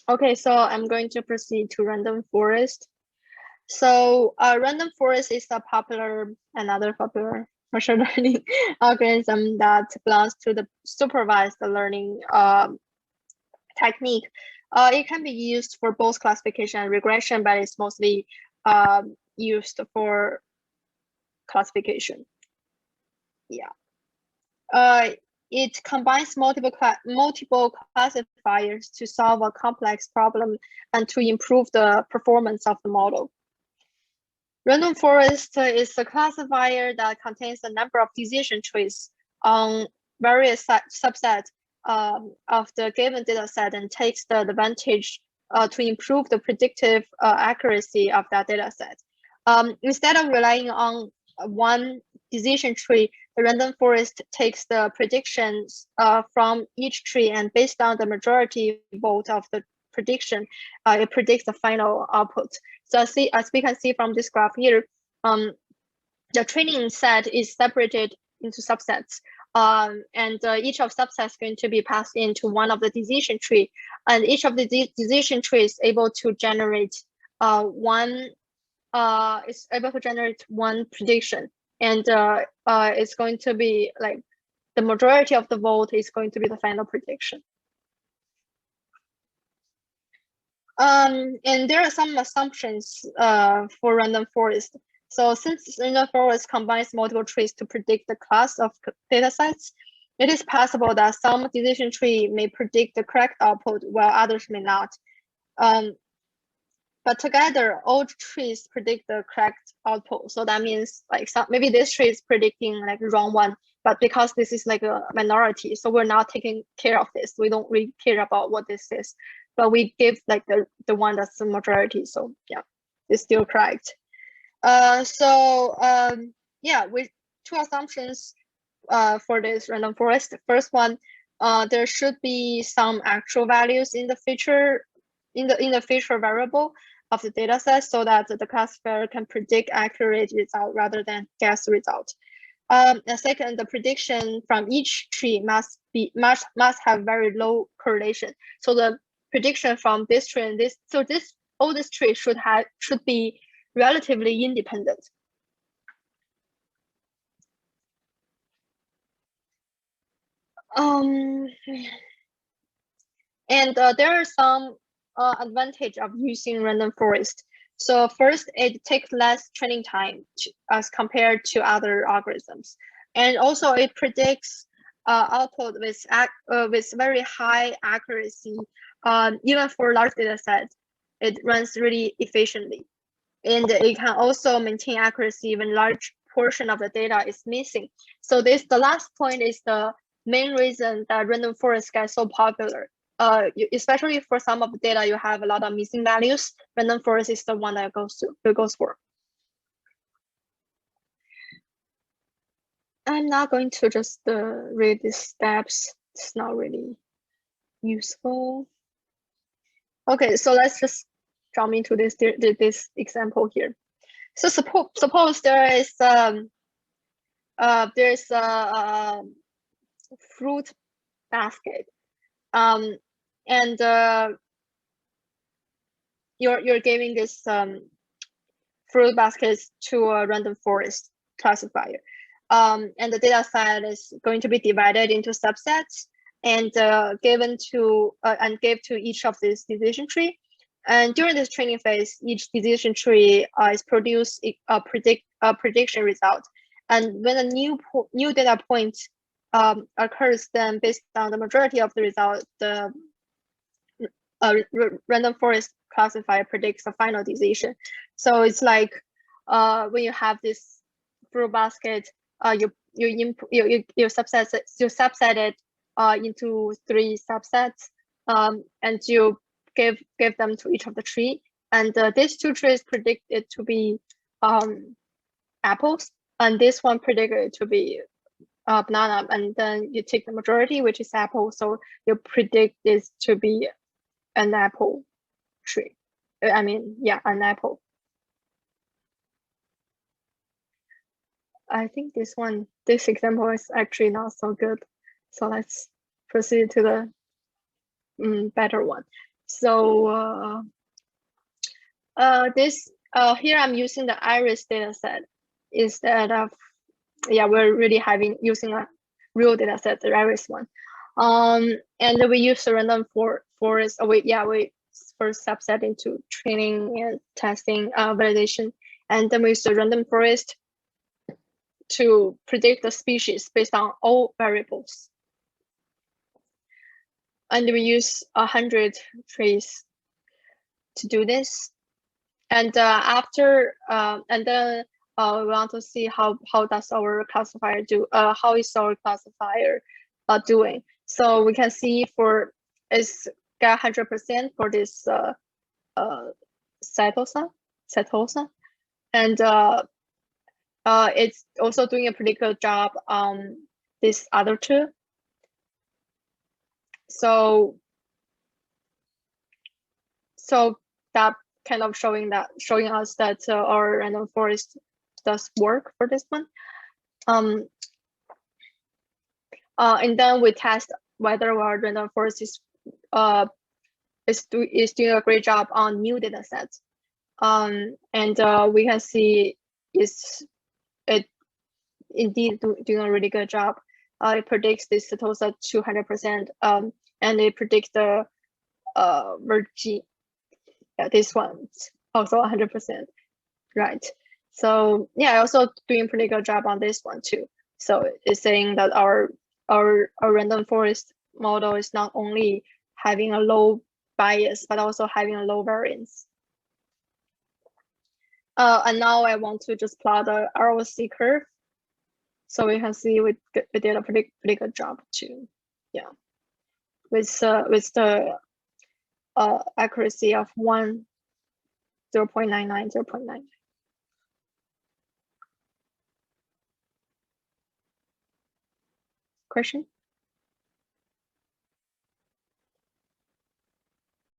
Okay, so I'm going to proceed to random forest. So random forest is another popular machine learning algorithm that belongs to the supervised learning technique. It can be used for both classification and regression, but it's mostly used for classification. Yeah. It combines multiple classifiers to solve a complex problem and to improve the performance of the model. Random forest is a classifier that contains a number of decision trees on various subsets of the given data set and takes the advantage to improve the predictive accuracy of that data set. Instead of relying on one decision tree, the random forest takes the predictions from each tree, and based on the majority vote of the prediction, it predicts the final output. So as we can see from this graph here, the training set is separated into subsets. And each of subsets is going to be passed into one of the decision tree, and each of the decision tree is able to generate one prediction, and it's going to be like the majority of the vote is going to be the final prediction. And there are some assumptions for random forest. So since random forest combines multiple trees to predict the class of datasets, it is possible that some decision tree may predict the correct output while others may not. But together, all trees predict the correct output. So that means like maybe this tree is predicting like wrong one, but because this is like a minority, so we're not taking care of this. We don't really care about what this is, but we give like the one that's the majority. So yeah, it's still correct. Yeah, with two assumptions for this random forest. The first one, there should be some actual values in the feature variable of the data set, so that the classifier can predict accurate result rather than guess result. And second, the prediction from each tree must have very low correlation. So the prediction from this tree and all this tree should be relatively independent. And there are some advantage of using random forest. So first, it takes less training time as compared to other algorithms, and also it predicts output with very high accuracy. Even for large data sets, it runs really efficiently, and it can also maintain accuracy when large portion of the data is missing. So the last point is the main reason that random forest gets so popular. Especially for some of the data, you have a lot of missing values. Random forest is the one that it goes for. I'm not going to just read these steps. It's not really useful. Okay, so let's just jump into this example here. So suppose there is there's a fruit basket, and you're giving this fruit baskets to a random forest classifier, and the data set is going to be divided into subsets and give to each of these decision tree. And during this training phase, each decision tree is produce a prediction result. And when a new data point occurs, then based on the majority of the result, the random forest classifier predicts the final decision. So it's like when you have this fruit basket, you subset it into 3 subsets, and you give them to each of the tree, and these 2 trees predicted to be apples, and this one predicted to be banana, and then you take the majority, which is apple, so you predict this to be an apple tree. I mean, yeah, an apple. I think this example is actually not so good. So let's proceed to the better one. So this here I'm using the iris data set instead of, yeah, we're really using a real data set, the iris one. And we use the random forest. We first subset into training and testing, validation, and then we use the random forest to predict the species based on all variables. And we use 100 trees to do this. And after, and then we want to see how does our classifier do, how is our classifier doing. So we can see for it's got 100% for this Setosa, and it's also doing a pretty good job on this other two. So that kind of showing us that our random forest does work for this one. And then we test whether our random forest is doing a great job on new data sets. And we can see it indeed doing a really good job. It predicts this Setosa 200%, and it predicts the Virgi. Yeah, this one's also 100%, right? So yeah, also doing pretty good job on this one too. So it's saying that our random forest model is not only having a low bias, but also having a low variance. And now I want to just plot the ROC curve. So we can see we did a pretty good job too. Yeah, with the accuracy of 0.99, 0.9. Question?